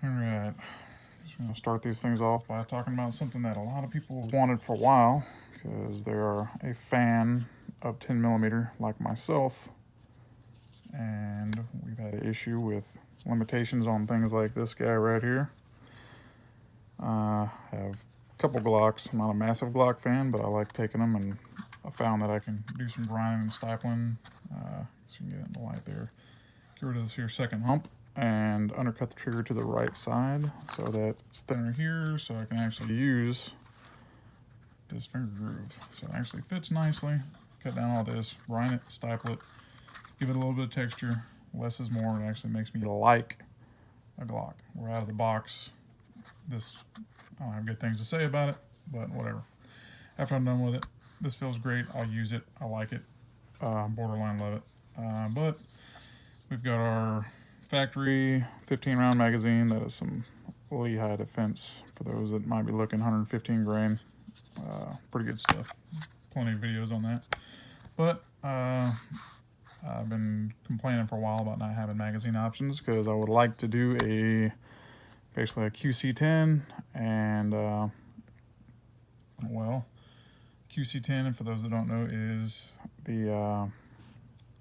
Alright, just going to start these things off by talking about something that a lot of people wanted for a while, because they are a fan of 10mm like myself, and we've had an issue with limitations on things like this guy right here. I have a couple Glocks. I'm not a massive Glock fan, but I like taking them, and I found that I can do some grinding and stipling. So you can get it in the light there. Get rid of this here second hump and undercut the trigger to the right side so that it's thinner here, so I can actually use this finger groove. So it actually fits nicely. Cut down all this, grind it, stipple it, give it a little bit of texture. Less is more. It actually makes me like a Glock. We're out of the box. This, I don't have good things to say about it, but whatever. After I'm done with it, this feels great. I'll use it. I like it. Borderline love it. But we've got our factory 15 round magazine. That is some Lehigh defense for those that might be looking. 115 grain. Pretty good stuff. Plenty of videos on that. But I've been complaining for a while about not having magazine options, because I would like to do basically a QC10, and well, QC10, and for those that don't know, is the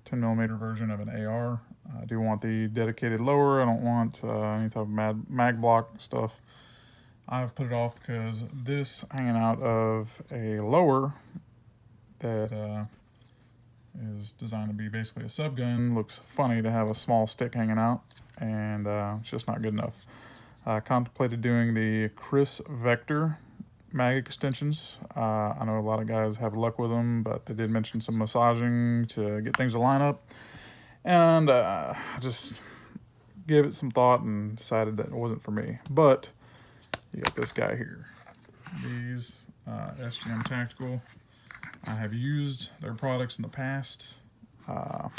10mm version of an AR. I do want the dedicated lower. I don't want any type of mag block stuff. I've put it off because this hanging out of a lower that is designed to be basically a sub gun looks funny to have a small stick hanging out, and it's just not good enough. I contemplated doing the Chris Vector mag extensions. I know a lot of guys have luck with them, but they did mention some massaging to get things to line up. And I just gave it some thought and decided that it wasn't for me. But you got this guy here. These SGM Tactical. I have used their products in the past. I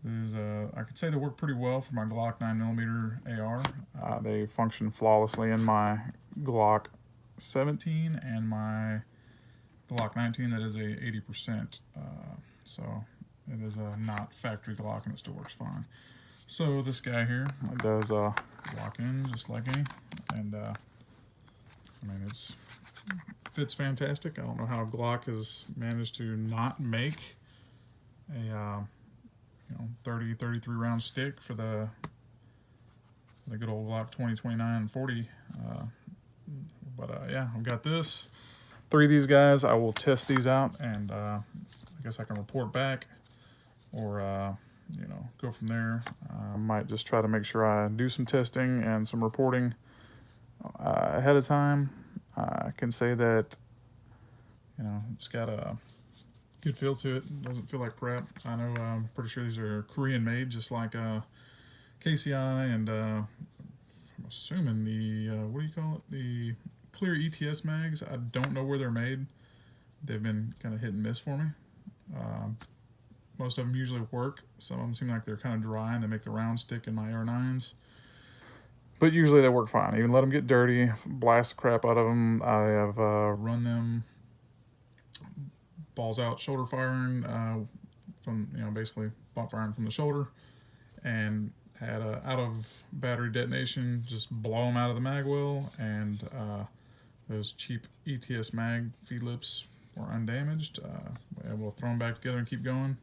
could say they work pretty well for my Glock 9mm AR. They function flawlessly in my Glock 17 and my Glock 19. That is a 80%. So it is a not factory Glock, and it still works fine. So this guy here does lock in just like any, and I mean, it fits fantastic. I don't know how Glock has managed to not make a 30-33 round stick for the good old Glock 20, 29, and 40. Yeah, I've got this. 3 of these guys. I will test these out, and I guess I can report back, or go from there. I might just try to make sure I do some testing and some reporting ahead of time. I can say that it's got a good feel to it. It doesn't feel like crap. I know, I'm pretty sure these are Korean made, just like KCI, and I'm assuming the what do you call it, the clear ETS mags. I don't know where they're made. They've been kind of hit and miss for me. Most of them usually work. Some of them seem like they're kind of dry, and they make the round stick in my R9s. But usually they work fine. Even let them get dirty, blast the crap out of them. I have run them balls out, shoulder firing, from basically butt firing from the shoulder, and had a out of battery detonation, just blow them out of the mag well, and those cheap ETS mag feed lips were undamaged. We'll throw them back together and keep going,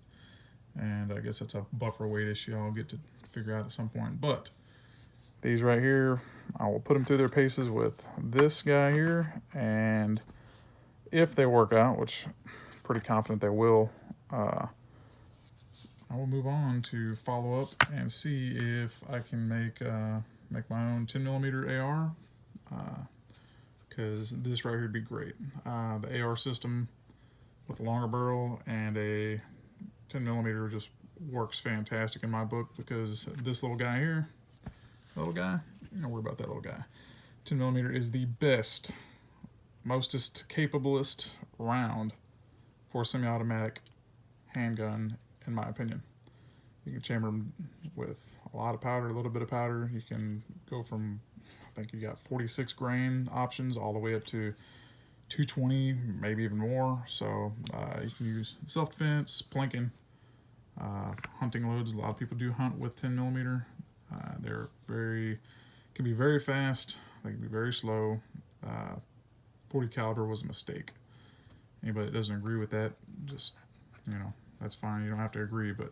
and I guess that's a buffer weight issue I'll get to figure out at some point. But these right here, I will put them through their paces with this guy here, and if they work out, which I'm pretty confident they will, I will move on to follow up and see if I can make my own 10mm AR, because this right here would be great. The AR system with a longer barrel and a 10mm just works fantastic in my book, because this little guy here, don't worry about that little guy. 10mm is the best, mostest capablest round for a semi-automatic handgun, in my opinion. You can chamber them with a lot of powder, a little bit of powder. You can go from, I think you got 46 grain options all the way up to 220, maybe even more. So you can use self-defense, plinking, hunting loads. A lot of people do hunt with 10mm. They're very can be very fast, they can be very slow. 40 caliber was a mistake. Anybody that doesn't agree with that, just, that's fine. You don't have to agree, but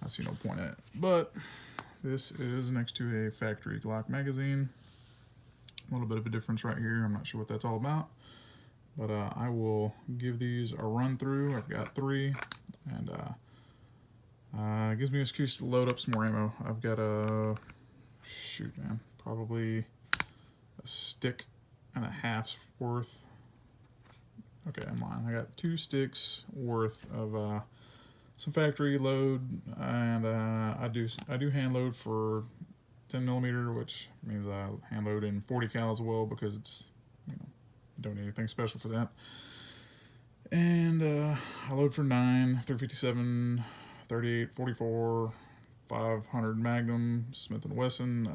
I see no point in it. But this is next to a factory Glock magazine. A little bit of a difference right here. I'm not sure what that's all about, but I will give these a run through. I've got 3, and it gives me an excuse to load up some more ammo. I've got probably a stick and a half's worth. Okay, I'm lying. I got 2 sticks worth of some factory load, and I do hand load for 10 millimeter, which means I hand load in 40 cal as well, because it's, don't need anything special for that. And I load for 9, 357, 38, 44, 500 Magnum, Smith & Wesson,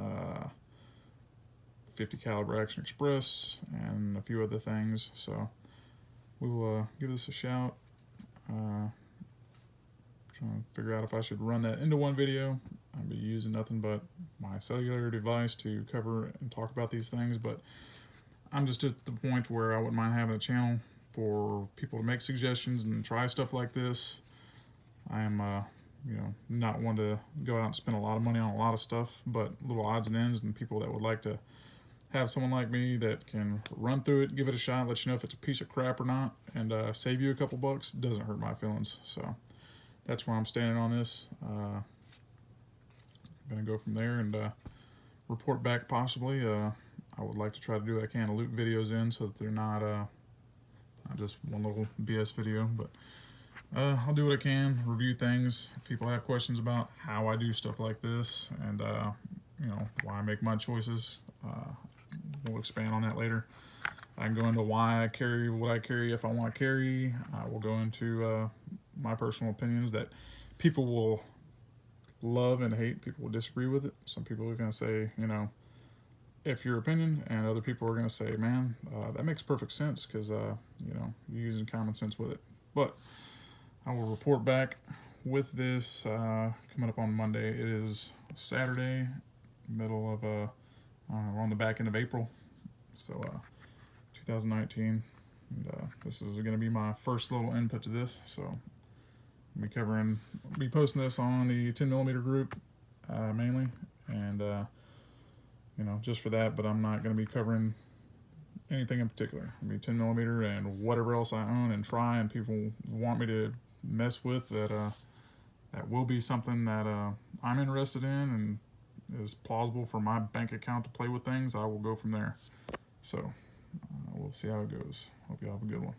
50 caliber Action Express, and a few other things. So we will give this a shout. Trying to figure out if I should run that into one video. I'll be using nothing but my cellular device to cover and talk about these things, but I'm just at the point where I wouldn't mind having a channel for people to make suggestions and try stuff like this. I am, not one to go out and spend a lot of money on a lot of stuff, but little odds and ends, and people that would like to have someone like me that can run through it, give it a shot, let you know if it's a piece of crap or not, and save you a couple bucks. Doesn't hurt my feelings. So that's where I'm standing on this. I'm gonna go from there and report back possibly. I would like to try to do what I can to loop videos in so that they're not just one little BS video, but I'll do what I can, review things. If people have questions about how I do stuff like this and why I make my choices, we'll expand on that later. I can go into why I carry what I carry if I want to carry. I will go into my personal opinions that people will love and hate. People will disagree with it. Some people are going to say, if your opinion, and other people are going to say, man, that makes perfect sense because, you're using common sense with it. But I will report back with this coming up on Monday. It is Saturday, middle of, we're on the back end of April, so 2019. And, this is going to be my first little input to this, so I'll be posting this on the 10 millimeter group mainly, and just for that. But I'm not going to be covering anything in particular. It'll be 10 millimeter and whatever else I own and try, and people want me to mess with that. That will be something that I'm interested in and is plausible for my bank account to play with things. I will go from there. So we'll see how it goes. Hope you all have a good one.